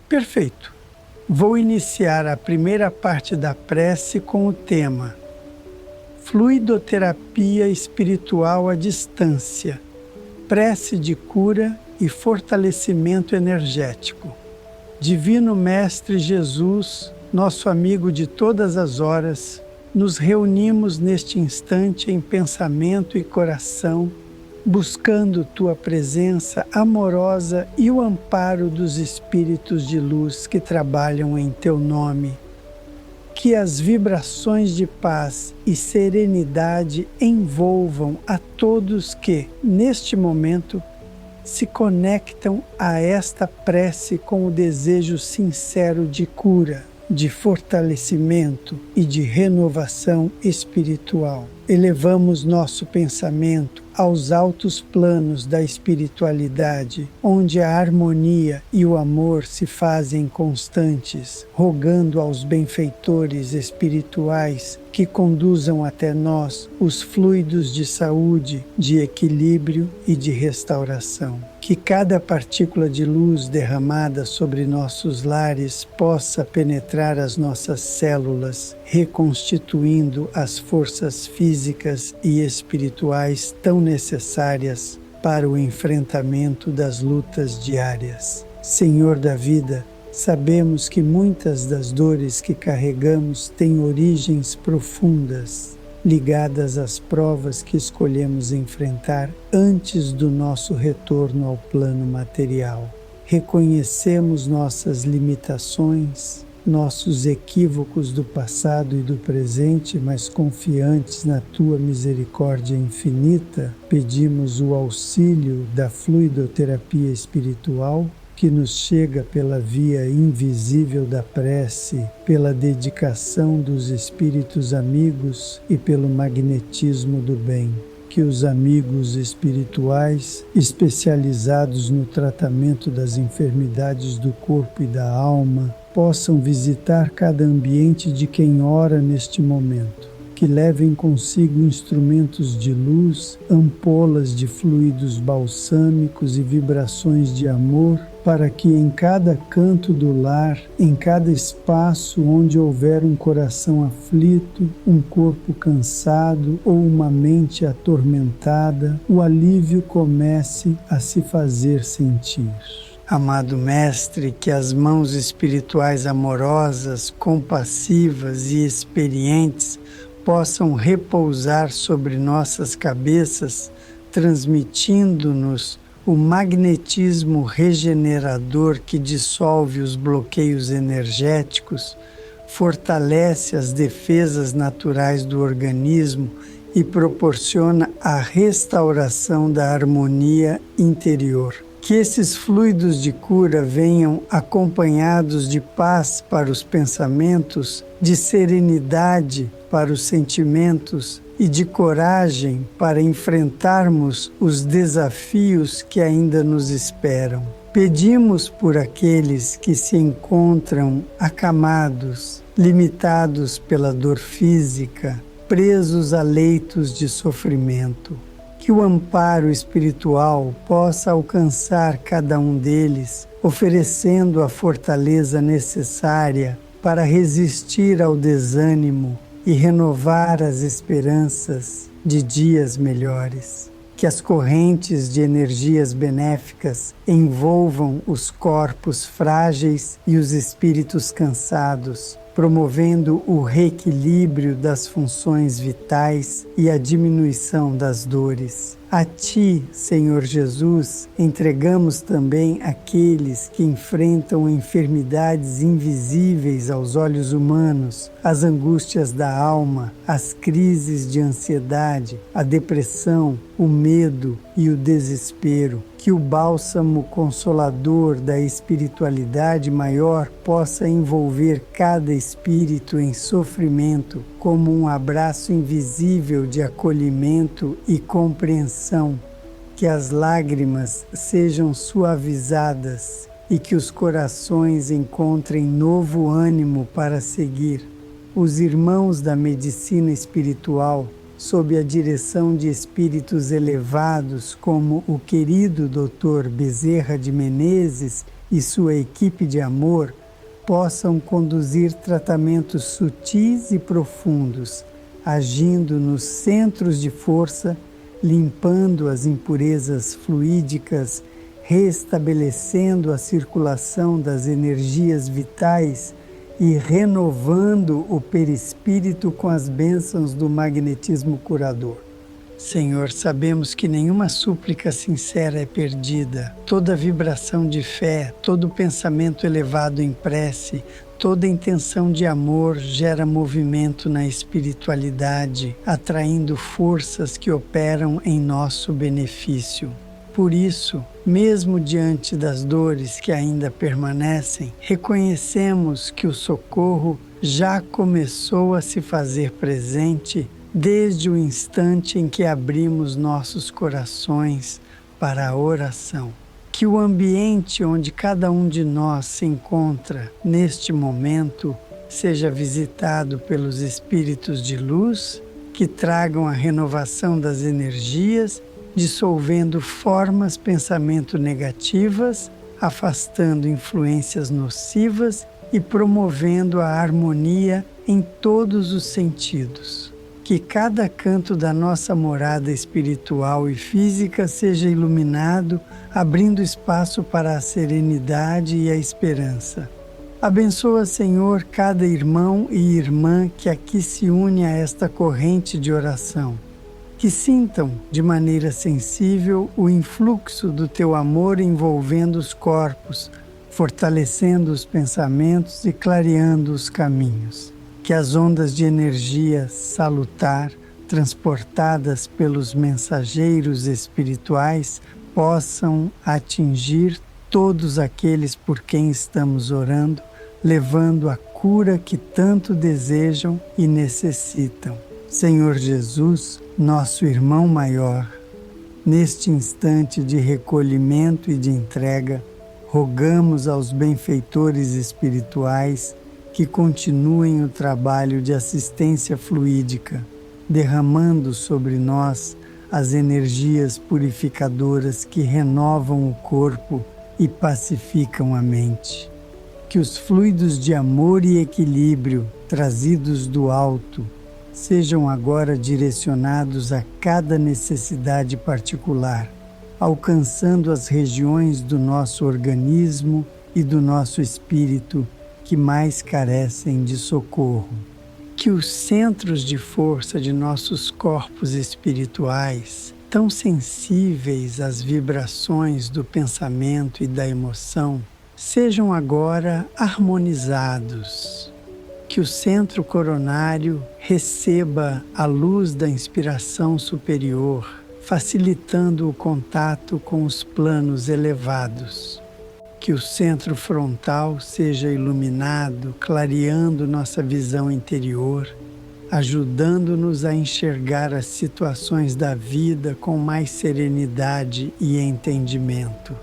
Perfeito. Vou iniciar a primeira parte da prece com o tema Fluidoterapia espiritual à distância, prece de cura e fortalecimento energético. Divino Mestre Jesus, nosso amigo de todas as horas, nos reunimos neste instante em pensamento e coração, buscando Tua presença amorosa e o amparo dos espíritos de luz que trabalham em Teu nome. Que as vibrações de paz e serenidade envolvam a todos que, neste momento, se conectam a esta prece com o desejo sincero de cura, de fortalecimento e de renovação espiritual. Elevamos nosso pensamento aos altos planos da espiritualidade, onde a harmonia e o amor se fazem constantes, rogando aos benfeitores espirituais que conduzam até nós os fluidos de saúde, de equilíbrio e de restauração. Que cada partícula de luz derramada sobre nossos lares possa penetrar as nossas células, reconstituindo as forças físicas e espirituais tão necessárias para o enfrentamento das lutas diárias. Senhor da vida, sabemos que muitas das dores que carregamos têm origens profundas, ligadas às provas que escolhemos enfrentar antes do nosso retorno ao plano material. Reconhecemos nossas limitações, nossos equívocos do passado e do presente, mas confiantes na Tua misericórdia infinita, pedimos o auxílio da fluidoterapia espiritual que nos chega pela via invisível da prece, pela dedicação dos espíritos amigos e pelo magnetismo do bem. Que os amigos espirituais, especializados no tratamento das enfermidades do corpo e da alma, possam visitar cada ambiente de quem ora neste momento. Que levem consigo instrumentos de luz, ampolas de fluidos balsâmicos e vibrações de amor, para que em cada canto do lar, em cada espaço onde houver um coração aflito, um corpo cansado ou uma mente atormentada, o alívio comece a se fazer sentir. Amado Mestre, que as mãos espirituais amorosas, compassivas e experientes possam repousar sobre nossas cabeças, transmitindo-nos o magnetismo regenerador que dissolve os bloqueios energéticos, fortalece as defesas naturais do organismo e proporciona a restauração da harmonia interior. Que esses fluidos de cura venham acompanhados de paz para os pensamentos, de serenidade para os sentimentos e de coragem para enfrentarmos os desafios que ainda nos esperam. Pedimos por aqueles que se encontram acamados, limitados pela dor física, presos a leitos de sofrimento. Que o amparo espiritual possa alcançar cada um deles, oferecendo a fortaleza necessária para resistir ao desânimo e renovar as esperanças de dias melhores. Que as correntes de energias benéficas envolvam os corpos frágeis e os espíritos cansados, promovendo o reequilíbrio das funções vitais e a diminuição das dores. A Ti, Senhor Jesus, entregamos também aqueles que enfrentam enfermidades invisíveis aos olhos humanos, as angústias da alma, as crises de ansiedade, a depressão, o medo e o desespero. Que o bálsamo consolador da espiritualidade maior possa envolver cada espírito em sofrimento como um abraço invisível de acolhimento e compreensão. Que as lágrimas sejam suavizadas e que os corações encontrem novo ânimo para seguir. Os irmãos da medicina espiritual, sob a direção de espíritos elevados como o querido Dr. Bezerra de Menezes e sua equipe de amor possam conduzir tratamentos sutis e profundos, agindo nos centros de força, limpando as impurezas fluídicas, restabelecendo a circulação das energias vitais e renovando o perispírito com as bênçãos do magnetismo curador. Senhor, sabemos que nenhuma súplica sincera é perdida. Toda vibração de fé, todo pensamento elevado em prece, toda intenção de amor gera movimento na espiritualidade, atraindo forças que operam em nosso benefício. Por isso, mesmo diante das dores que ainda permanecem, reconhecemos que o socorro já começou a se fazer presente desde o instante em que abrimos nossos corações para a oração. Que o ambiente onde cada um de nós se encontra neste momento seja visitado pelos espíritos de luz que tragam a renovação das energias, dissolvendo formas pensamento negativas, afastando influências nocivas e promovendo a harmonia em todos os sentidos. Que cada canto da nossa morada espiritual e física seja iluminado, abrindo espaço para a serenidade e a esperança. Abençoa, Senhor, cada irmão e irmã que aqui se une a esta corrente de oração. Que sintam de maneira sensível o influxo do Teu amor envolvendo os corpos, fortalecendo os pensamentos e clareando os caminhos. Que as ondas de energia salutar, transportadas pelos mensageiros espirituais, possam atingir todos aqueles por quem estamos orando, levando a cura que tanto desejam e necessitam. Senhor Jesus, nosso irmão maior, neste instante de recolhimento e de entrega, rogamos aos benfeitores espirituais que continuem o trabalho de assistência fluídica, derramando sobre nós as energias purificadoras que renovam o corpo e pacificam a mente. Que os fluidos de amor e equilíbrio trazidos do alto sejam agora direcionados a cada necessidade particular, alcançando as regiões do nosso organismo e do nosso espírito que mais carecem de socorro. Que os centros de força de nossos corpos espirituais, tão sensíveis às vibrações do pensamento e da emoção, sejam agora harmonizados. Que o centro coronário receba a luz da inspiração superior, facilitando o contato com os planos elevados. Que o centro frontal seja iluminado, clareando nossa visão interior, ajudando-nos a enxergar as situações da vida com mais serenidade e entendimento.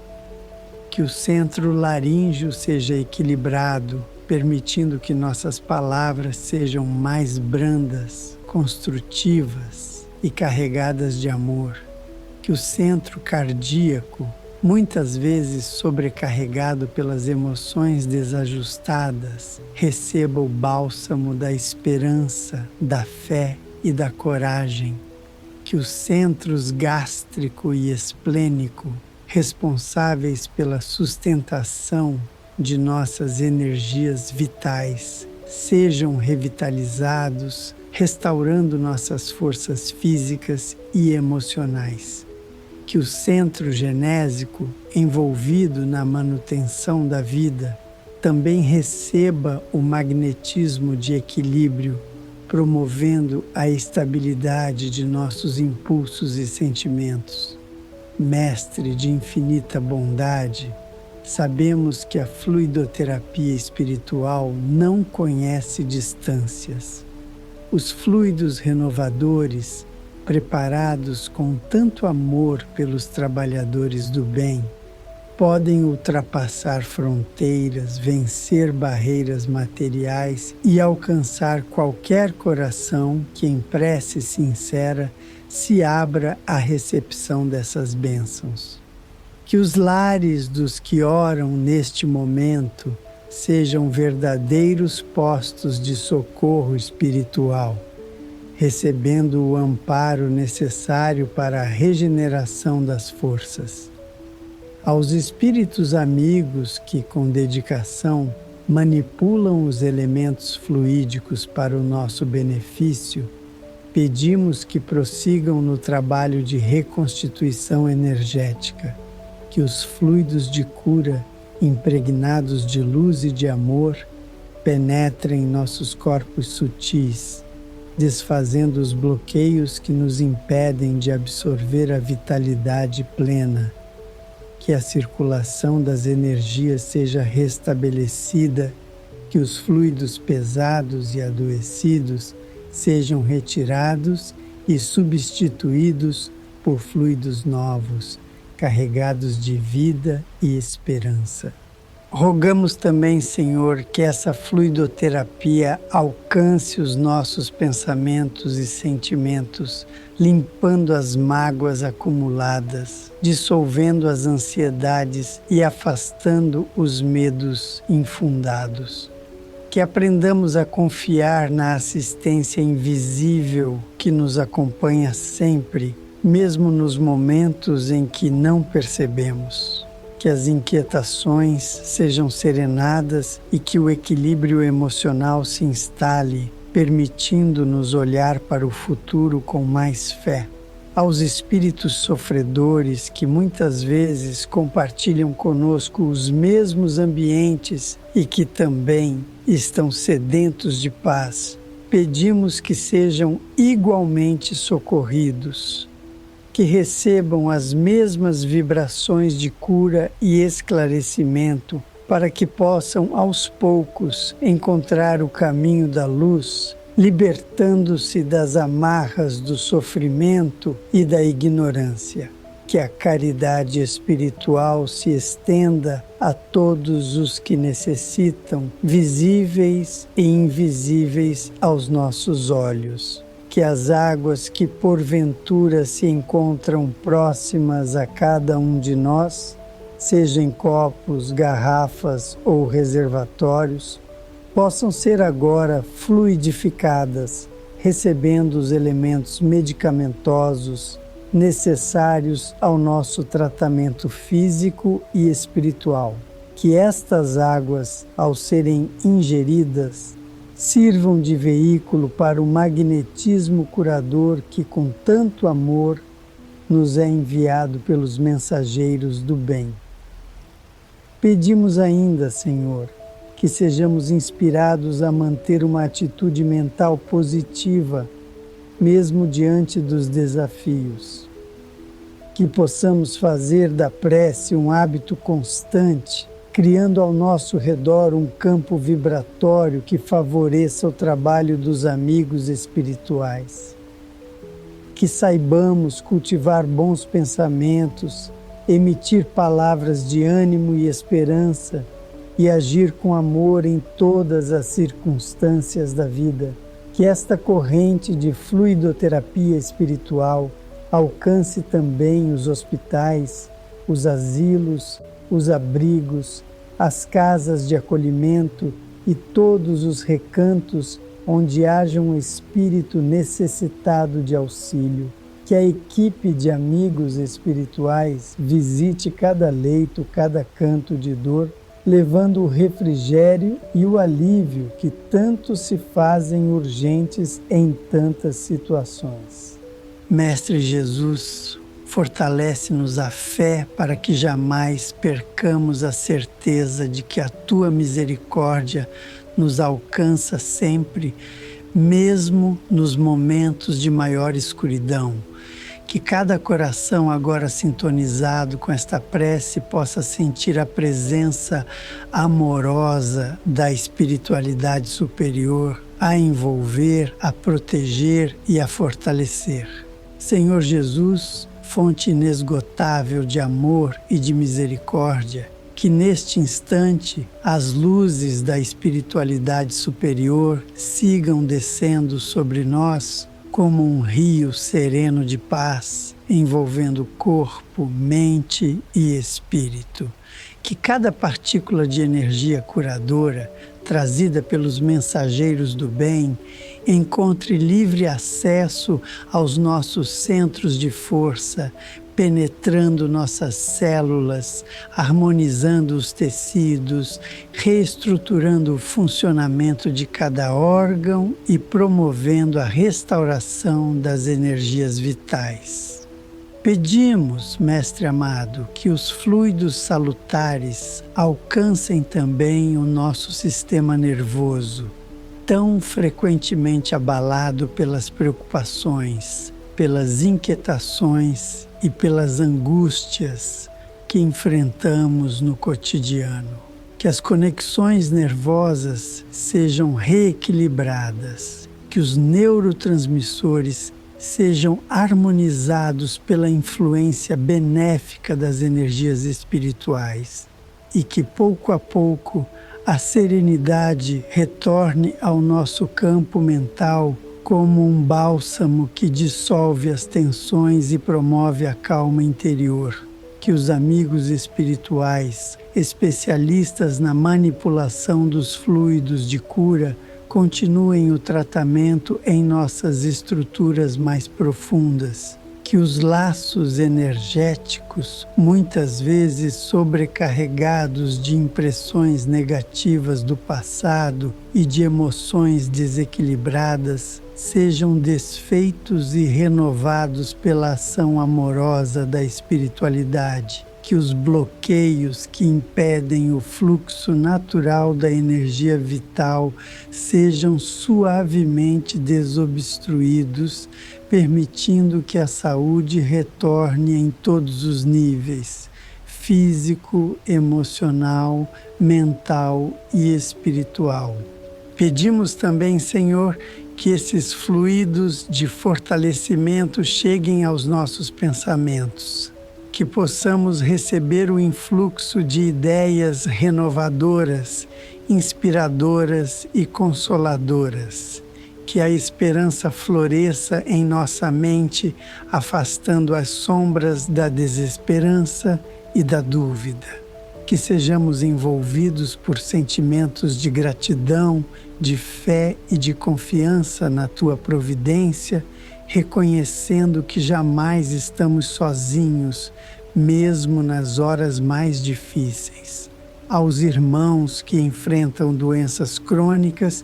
Que o centro laríngeo seja equilibrado, permitindo que nossas palavras sejam mais brandas, construtivas e carregadas de amor. Que o centro cardíaco, muitas vezes sobrecarregado pelas emoções desajustadas, receba o bálsamo da esperança, da fé e da coragem. Que os centros gástrico e esplênico, responsáveis pela sustentação de nossas energias vitais, sejam revitalizados, restaurando nossas forças físicas e emocionais. Que o centro genésico, envolvido na manutenção da vida, também receba o magnetismo de equilíbrio, promovendo a estabilidade de nossos impulsos e sentimentos. Mestre de infinita bondade, sabemos que a fluidoterapia espiritual não conhece distâncias. Os fluidos renovadores, preparados com tanto amor pelos trabalhadores do bem, podem ultrapassar fronteiras, vencer barreiras materiais e alcançar qualquer coração que, em prece sincera, se abra à recepção dessas bênçãos. Que os lares dos que oram neste momento sejam verdadeiros postos de socorro espiritual, recebendo o amparo necessário para a regeneração das forças. Aos espíritos amigos que, com dedicação, manipulam os elementos fluídicos para o nosso benefício, pedimos que prossigam no trabalho de reconstituição energética, que os fluidos de cura, impregnados de luz e de amor, penetrem nossos corpos sutis, desfazendo os bloqueios que nos impedem de absorver a vitalidade plena, que a circulação das energias seja restabelecida, que os fluidos pesados e adoecidos sejam retirados e substituídos por fluidos novos, carregados de vida e esperança. Rogamos também, Senhor, que essa fluidoterapia alcance os nossos pensamentos e sentimentos, limpando as mágoas acumuladas, dissolvendo as ansiedades e afastando os medos infundados. Que aprendamos a confiar na assistência invisível que nos acompanha sempre, mesmo nos momentos em que não percebemos. Que as inquietações sejam serenadas e que o equilíbrio emocional se instale, permitindo-nos olhar para o futuro com mais fé. Aos espíritos sofredores que muitas vezes compartilham conosco os mesmos ambientes e que também estão sedentos de paz, pedimos que sejam igualmente socorridos, que recebam as mesmas vibrações de cura e esclarecimento, para que possam aos poucos encontrar o caminho da luz, libertando-se das amarras do sofrimento e da ignorância. Que a caridade espiritual se estenda a todos os que necessitam, visíveis e invisíveis aos nossos olhos. Que as águas que porventura se encontram próximas a cada um de nós, sejam copos, garrafas ou reservatórios, possam ser agora fluidificadas, recebendo os elementos medicamentosos necessários ao nosso tratamento físico e espiritual. Que estas águas, ao serem ingeridas, sirvam de veículo para o magnetismo curador que, com tanto amor, nos é enviado pelos mensageiros do bem. Pedimos ainda, Senhor, que sejamos inspirados a manter uma atitude mental positiva, mesmo diante dos desafios. Que possamos fazer da prece um hábito constante, criando ao nosso redor um campo vibratório que favoreça o trabalho dos amigos espirituais. Que saibamos cultivar bons pensamentos, emitir palavras de ânimo e esperança e agir com amor em todas as circunstâncias da vida. Que esta corrente de fluidoterapia espiritual alcance também os hospitais, os asilos, os abrigos, as casas de acolhimento e todos os recantos onde haja um espírito necessitado de auxílio. Que a equipe de amigos espirituais visite cada leito, cada canto de dor, levando o refrigério e o alívio que tanto se fazem urgentes em tantas situações. Mestre Jesus, fortalece-nos a fé para que jamais percamos a certeza de que a Tua misericórdia nos alcança sempre, mesmo nos momentos de maior escuridão. Que cada coração agora sintonizado com esta prece possa sentir a presença amorosa da espiritualidade superior a envolver, a proteger e a fortalecer. Senhor Jesus, fonte inesgotável de amor e de misericórdia, que neste instante as luzes da espiritualidade superior sigam descendo sobre nós como um rio sereno de paz, envolvendo corpo, mente e espírito. Que cada partícula de energia curadora, trazida pelos mensageiros do bem, encontre livre acesso aos nossos centros de força, penetrando nossas células, harmonizando os tecidos, reestruturando o funcionamento de cada órgão e promovendo a restauração das energias vitais. Pedimos, Mestre amado, que os fluidos salutares alcancem também o nosso sistema nervoso, tão frequentemente abalado pelas preocupações, pelas inquietações e pelas angústias que enfrentamos no cotidiano. Que as conexões nervosas sejam reequilibradas, que os neurotransmissores sejam harmonizados pela influência benéfica das energias espirituais e que pouco a pouco a serenidade retorne ao nosso campo mental como um bálsamo que dissolve as tensões e promove a calma interior. Que os amigos espirituais, especialistas na manipulação dos fluidos de cura, continuem o tratamento em nossas estruturas mais profundas. Que os laços energéticos, muitas vezes sobrecarregados de impressões negativas do passado e de emoções desequilibradas, sejam desfeitos e renovados pela ação amorosa da espiritualidade. Que os bloqueios que impedem o fluxo natural da energia vital sejam suavemente desobstruídos, permitindo que a saúde retorne em todos os níveis: físico, emocional, mental e espiritual. Pedimos também, Senhor, que esses fluidos de fortalecimento cheguem aos nossos pensamentos, que possamos receber o influxo de ideias renovadoras, inspiradoras e consoladoras. Que a esperança floresça em nossa mente, afastando as sombras da desesperança e da dúvida. Que sejamos envolvidos por sentimentos de gratidão, de fé e de confiança na Tua providência, reconhecendo que jamais estamos sozinhos, mesmo nas horas mais difíceis. Aos irmãos que enfrentam doenças crônicas,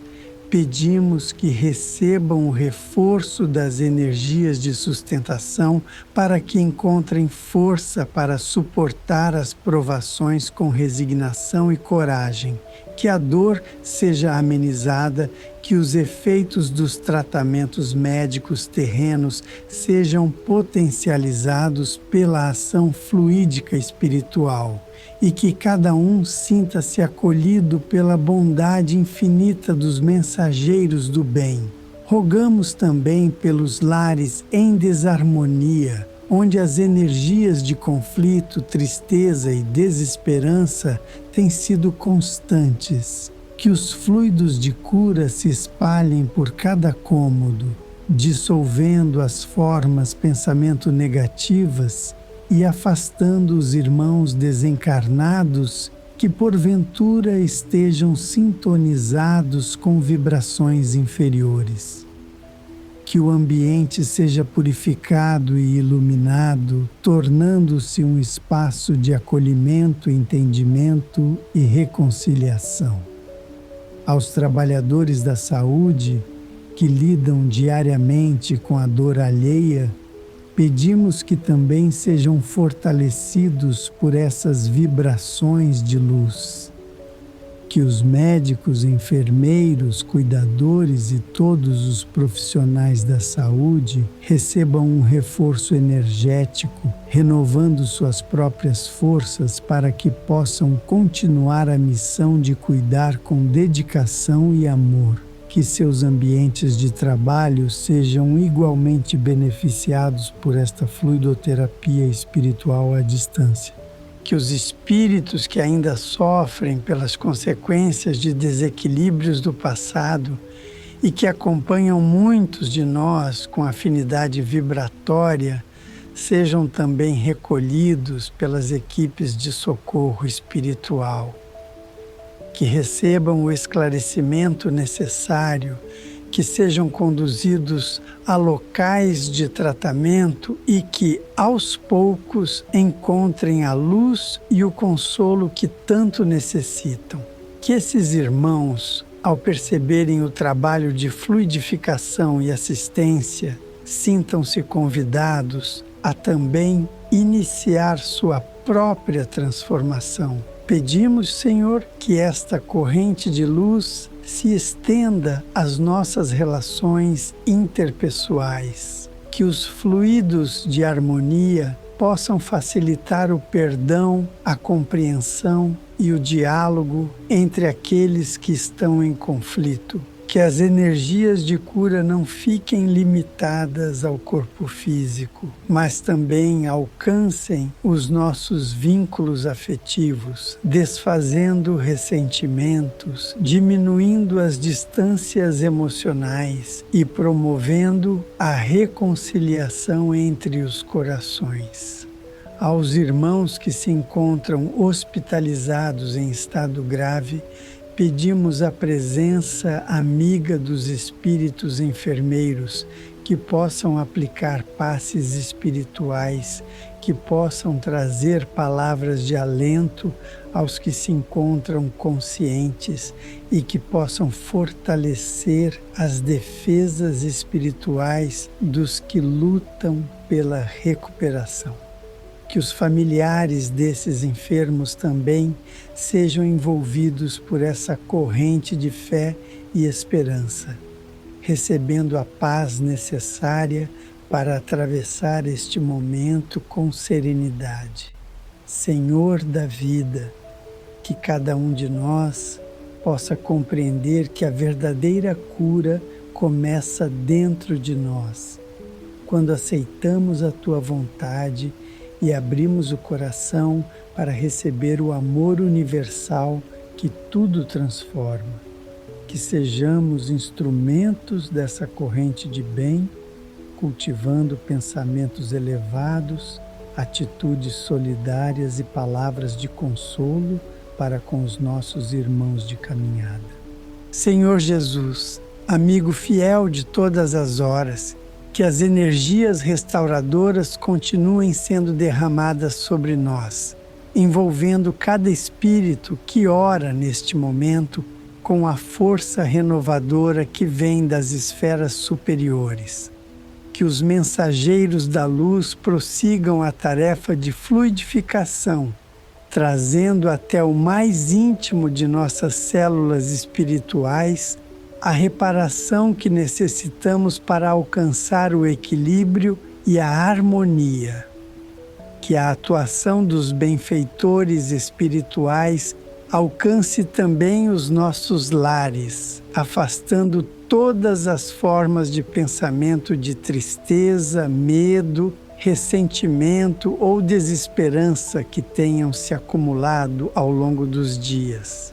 pedimos que recebam o reforço das energias de sustentação para que encontrem força para suportar as provações com resignação e coragem. Que a dor seja amenizada, que os efeitos dos tratamentos médicos terrenos sejam potencializados pela ação fluídica espiritual e que cada um sinta-se acolhido pela bondade infinita dos mensageiros do bem. Rogamos também pelos lares em desarmonia, onde as energias de conflito, tristeza e desesperança têm sido constantes. Que os fluidos de cura se espalhem por cada cômodo, dissolvendo as formas pensamento negativas e afastando os irmãos desencarnados que porventura estejam sintonizados com vibrações inferiores. Que o ambiente seja purificado e iluminado, tornando-se um espaço de acolhimento, entendimento e reconciliação. Aos trabalhadores da saúde que lidam diariamente com a dor alheia, pedimos que também sejam fortalecidos por essas vibrações de luz. Que os médicos, enfermeiros, cuidadores e todos os profissionais da saúde recebam um reforço energético, renovando suas próprias forças para que possam continuar a missão de cuidar com dedicação e amor. Que seus ambientes de trabalho sejam igualmente beneficiados por esta fluidoterapia espiritual à distância. Que os espíritos que ainda sofrem pelas consequências de desequilíbrios do passado e que acompanham muitos de nós com afinidade vibratória sejam também recolhidos pelas equipes de socorro espiritual, que recebam o esclarecimento necessário, que sejam conduzidos a locais de tratamento e que, aos poucos, encontrem a luz e o consolo que tanto necessitam. Que esses irmãos, ao perceberem o trabalho de fluidificação e assistência, sintam-se convidados a também iniciar sua própria transformação. Pedimos, Senhor, que esta corrente de luz se estenda às nossas relações interpessoais, que os fluidos de harmonia possam facilitar o perdão, a compreensão e o diálogo entre aqueles que estão em conflito. Que as energias de cura não fiquem limitadas ao corpo físico, mas também alcancem os nossos vínculos afetivos, desfazendo ressentimentos, diminuindo as distâncias emocionais e promovendo a reconciliação entre os corações. Aos irmãos que se encontram hospitalizados em estado grave, pedimos a presença amiga dos espíritos enfermeiros que possam aplicar passes espirituais, que possam trazer palavras de alento aos que se encontram conscientes e que possam fortalecer as defesas espirituais dos que lutam pela recuperação. Que os familiares desses enfermos também sejam envolvidos por essa corrente de fé e esperança, recebendo a paz necessária para atravessar este momento com serenidade. Senhor da vida, que cada um de nós possa compreender que a verdadeira cura começa dentro de nós, quando aceitamos a Tua vontade e abrimos o coração para receber o amor universal que tudo transforma. Que sejamos instrumentos dessa corrente de bem, cultivando pensamentos elevados, atitudes solidárias e palavras de consolo para com os nossos irmãos de caminhada. Senhor Jesus, amigo fiel de todas as horas, que as energias restauradoras continuem sendo derramadas sobre nós, envolvendo cada espírito que ora neste momento com a força renovadora que vem das esferas superiores. Que os mensageiros da luz prossigam a tarefa de fluidificação, trazendo até o mais íntimo de nossas células espirituais a reparação que necessitamos para alcançar o equilíbrio e a harmonia. Que a atuação dos benfeitores espirituais alcance também os nossos lares, afastando todas as formas de pensamento de tristeza, medo, ressentimento ou desesperança que tenham se acumulado ao longo dos dias.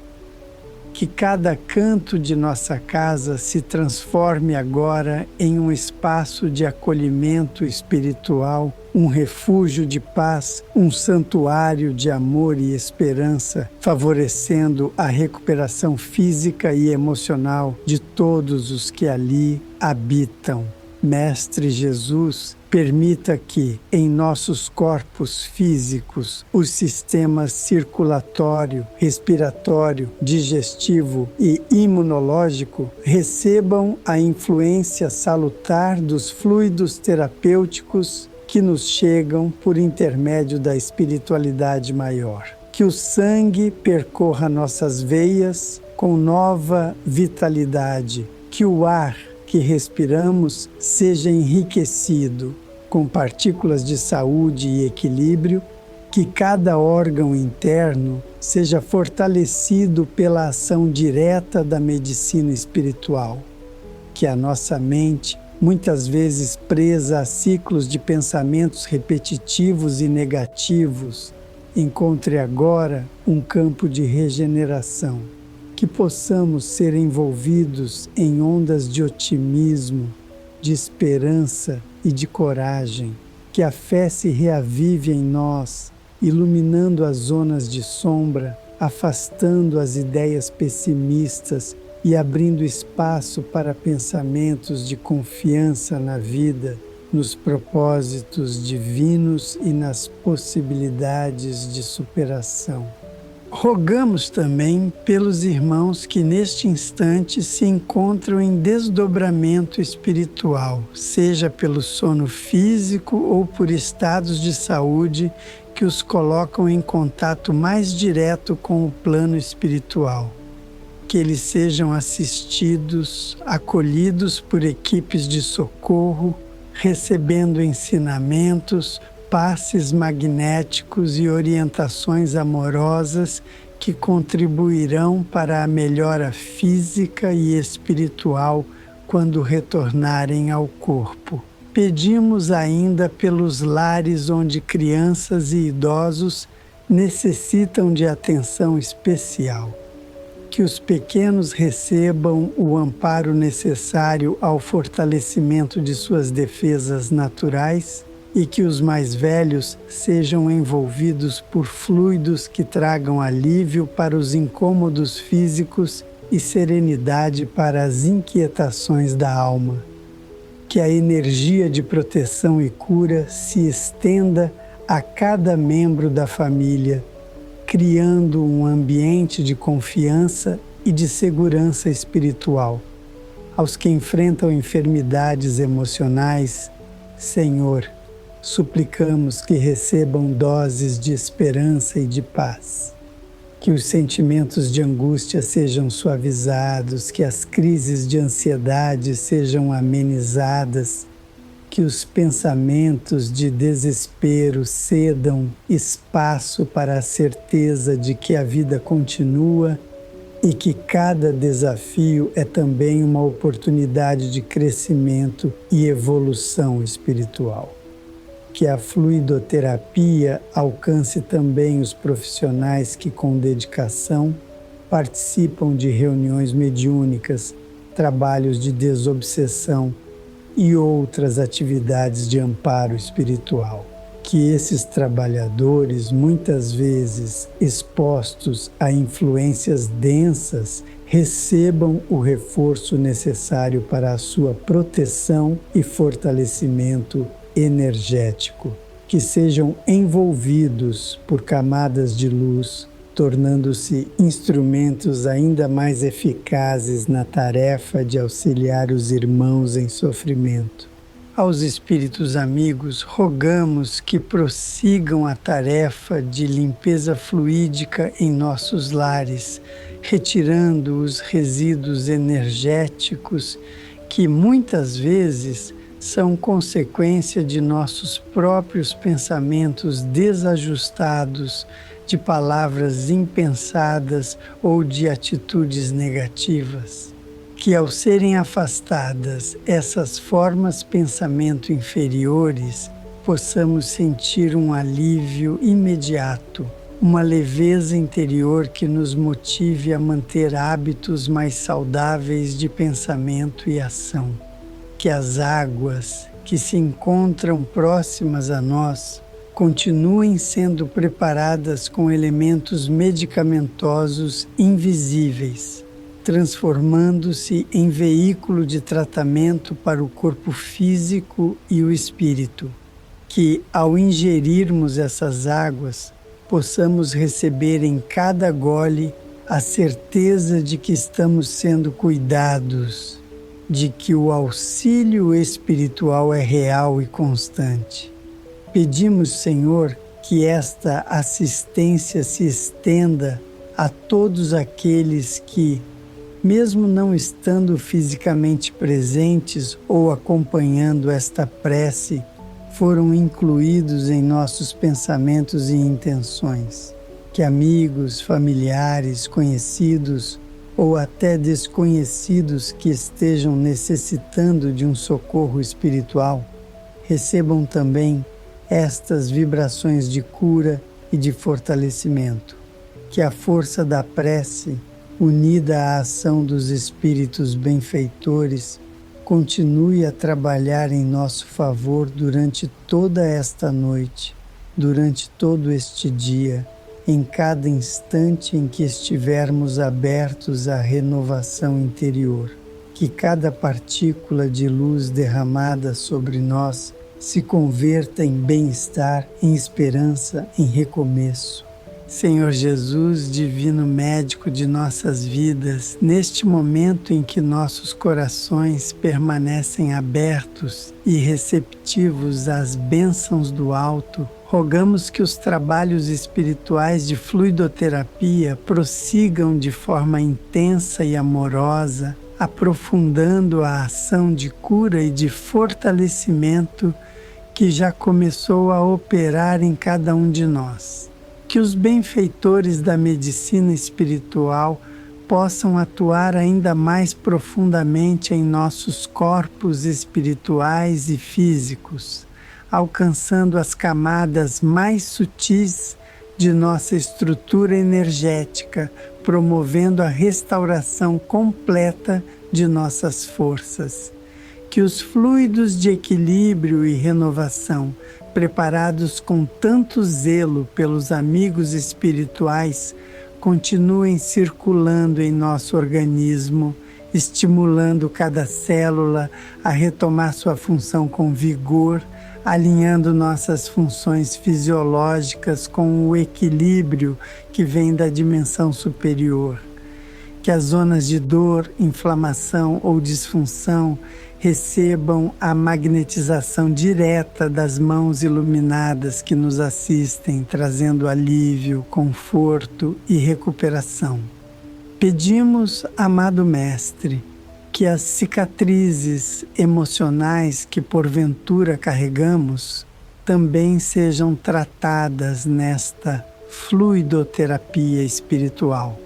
Que cada canto de nossa casa se transforme agora em um espaço de acolhimento espiritual, um refúgio de paz, um santuário de amor e esperança, favorecendo a recuperação física e emocional de todos os que ali habitam. Mestre Jesus, permita que, em nossos corpos físicos, os sistemas circulatório, respiratório, digestivo e imunológico recebam a influência salutar dos fluidos terapêuticos que nos chegam por intermédio da espiritualidade maior. Que o sangue percorra nossas veias com nova vitalidade, que o ar que respiramos seja enriquecido com partículas de saúde e equilíbrio, que cada órgão interno seja fortalecido pela ação direta da medicina espiritual, que a nossa mente, muitas vezes presa a ciclos de pensamentos repetitivos e negativos, encontre agora um campo de regeneração. Que possamos ser envolvidos em ondas de otimismo, de esperança e de coragem, que a fé se reavive em nós, iluminando as zonas de sombra, afastando as ideias pessimistas e abrindo espaço para pensamentos de confiança na vida, nos propósitos divinos e nas possibilidades de superação. Rogamos também pelos irmãos que neste instante se encontram em desdobramento espiritual, seja pelo sono físico ou por estados de saúde que os colocam em contato mais direto com o plano espiritual. Que eles sejam assistidos, acolhidos por equipes de socorro, recebendo ensinamentos, passes magnéticos e orientações amorosas que contribuirão para a melhora física e espiritual quando retornarem ao corpo. Pedimos ainda pelos lares onde crianças e idosos necessitam de atenção especial. Que os pequenos recebam o amparo necessário ao fortalecimento de suas defesas naturais e que os mais velhos sejam envolvidos por fluidos que tragam alívio para os incômodos físicos e serenidade para as inquietações da alma. Que a energia de proteção e cura se estenda a cada membro da família, criando um ambiente de confiança e de segurança espiritual. Aos que enfrentam enfermidades emocionais, Senhor, suplicamos que recebam doses de esperança e de paz. Que os sentimentos de angústia sejam suavizados, que as crises de ansiedade sejam amenizadas, que os pensamentos de desespero cedam espaço para a certeza de que a vida continua e que cada desafio é também uma oportunidade de crescimento e evolução espiritual. Que a fluidoterapia alcance também os profissionais que, com dedicação, participam de reuniões mediúnicas, trabalhos de desobsessão e outras atividades de amparo espiritual. Que esses trabalhadores, muitas vezes expostos a influências densas, recebam o reforço necessário para a sua proteção e fortalecimento energético, que sejam envolvidos por camadas de luz, tornando-se instrumentos ainda mais eficazes na tarefa de auxiliar os irmãos em sofrimento. Aos espíritos amigos, rogamos que prossigam a tarefa de limpeza fluídica em nossos lares, retirando os resíduos energéticos que muitas vezes são consequência de nossos próprios pensamentos desajustados, de palavras impensadas ou de atitudes negativas. Que ao serem afastadas essas formas pensamento inferiores, possamos sentir um alívio imediato, uma leveza interior que nos motive a manter hábitos mais saudáveis de pensamento e ação. Que as águas que se encontram próximas a nós continuem sendo preparadas com elementos medicamentosos invisíveis, transformando-se em veículo de tratamento para o corpo físico e o espírito. Que, ao ingerirmos essas águas, possamos receber em cada gole a certeza de que estamos sendo cuidados, de que o auxílio espiritual é real e constante. Pedimos, Senhor, que esta assistência se estenda a todos aqueles que, mesmo não estando fisicamente presentes ou acompanhando esta prece, foram incluídos em nossos pensamentos e intenções. Que amigos, familiares, conhecidos ou até desconhecidos que estejam necessitando de um socorro espiritual, recebam também estas vibrações de cura e de fortalecimento. Que a força da prece, unida à ação dos espíritos benfeitores, continue a trabalhar em nosso favor durante toda esta noite, durante todo este dia, em cada instante em que estivermos abertos à renovação interior. Que cada partícula de luz derramada sobre nós se converta em bem-estar, em esperança, em recomeço. Senhor Jesus, divino médico de nossas vidas, neste momento em que nossos corações permanecem abertos e receptivos às bênçãos do alto, rogamos que os trabalhos espirituais de fluidoterapia prossigam de forma intensa e amorosa, aprofundando a ação de cura e de fortalecimento que já começou a operar em cada um de nós. Que os benfeitores da medicina espiritual possam atuar ainda mais profundamente em nossos corpos espirituais e físicos, alcançando as camadas mais sutis de nossa estrutura energética, promovendo a restauração completa de nossas forças. Que os fluidos de equilíbrio e renovação, preparados com tanto zelo pelos amigos espirituais, continuem circulando em nosso organismo, estimulando cada célula a retomar sua função com vigor, alinhando nossas funções fisiológicas com o equilíbrio que vem da dimensão superior. Que as zonas de dor, inflamação ou disfunção recebam a magnetização direta das mãos iluminadas que nos assistem, trazendo alívio, conforto e recuperação. Pedimos, amado Mestre, que as cicatrizes emocionais que porventura carregamos também sejam tratadas nesta fluidoterapia espiritual.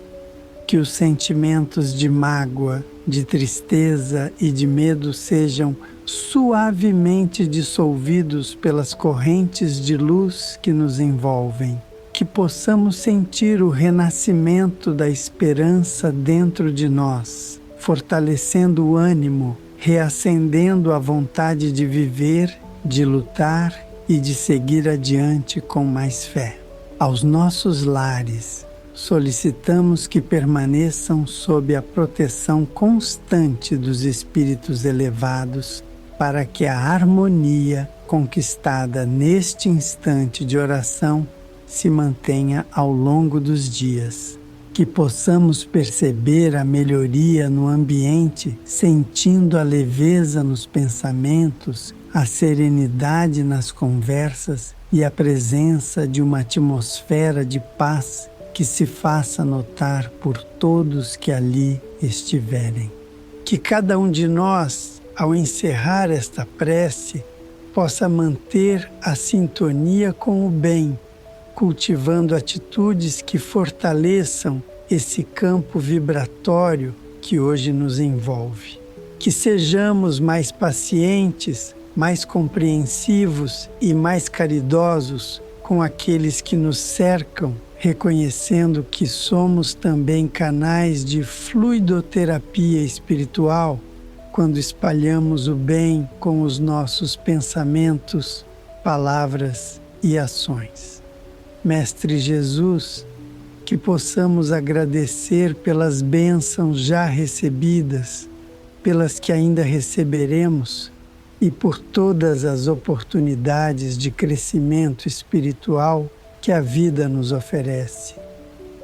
Que os sentimentos de mágoa, de tristeza e de medo sejam suavemente dissolvidos pelas correntes de luz que nos envolvem. Que possamos sentir o renascimento da esperança dentro de nós, fortalecendo o ânimo, reacendendo a vontade de viver, de lutar e de seguir adiante com mais fé. Aos nossos lares, solicitamos que permaneçam sob a proteção constante dos espíritos elevados, para que a harmonia conquistada neste instante de oração se mantenha ao longo dos dias. Que possamos perceber a melhoria no ambiente, sentindo a leveza nos pensamentos, a serenidade nas conversas e a presença de uma atmosfera de paz que se faça notar por todos que ali estiverem. Que cada um de nós, ao encerrar esta prece, possa manter a sintonia com o bem, cultivando atitudes que fortaleçam esse campo vibratório que hoje nos envolve. Que sejamos mais pacientes, mais compreensivos e mais caridosos com aqueles que nos cercam, reconhecendo que somos também canais de fluidoterapia espiritual quando espalhamos o bem com os nossos pensamentos, palavras e ações. Mestre Jesus, que possamos agradecer pelas bênçãos já recebidas, pelas que ainda receberemos e por todas as oportunidades de crescimento espiritual que a vida nos oferece.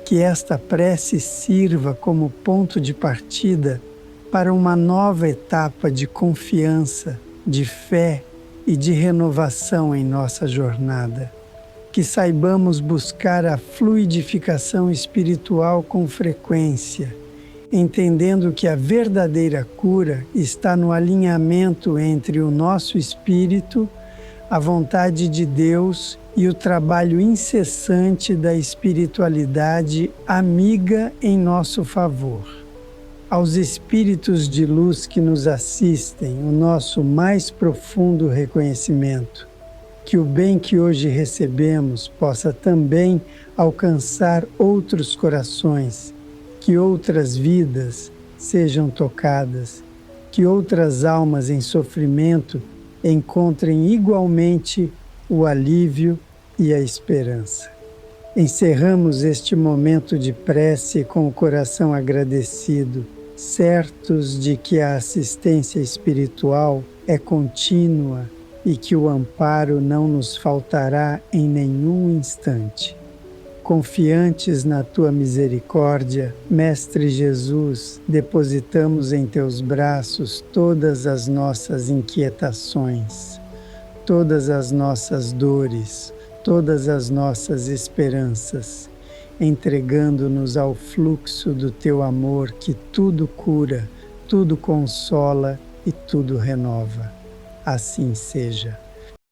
Que esta prece sirva como ponto de partida para uma nova etapa de confiança, de fé e de renovação em nossa jornada. Que saibamos buscar a fluidificação espiritual com frequência, entendendo que a verdadeira cura está no alinhamento entre o nosso espírito, a vontade de Deus e o trabalho incessante da espiritualidade amiga em nosso favor. Aos espíritos de luz que nos assistem, o nosso mais profundo reconhecimento. Que o bem que hoje recebemos possa também alcançar outros corações, que outras vidas sejam tocadas que outras almas em sofrimento encontrem igualmente o alívio e a esperança. Encerramos este momento de prece com o coração agradecido, certos de que a assistência espiritual é contínua e que o amparo não nos faltará em nenhum instante. Confiantes na tua misericórdia, Mestre Jesus, depositamos em teus braços todas as nossas inquietações, todas as nossas dores, todas as nossas esperanças, entregando-nos ao fluxo do teu amor que tudo cura, tudo consola e tudo renova. Assim seja.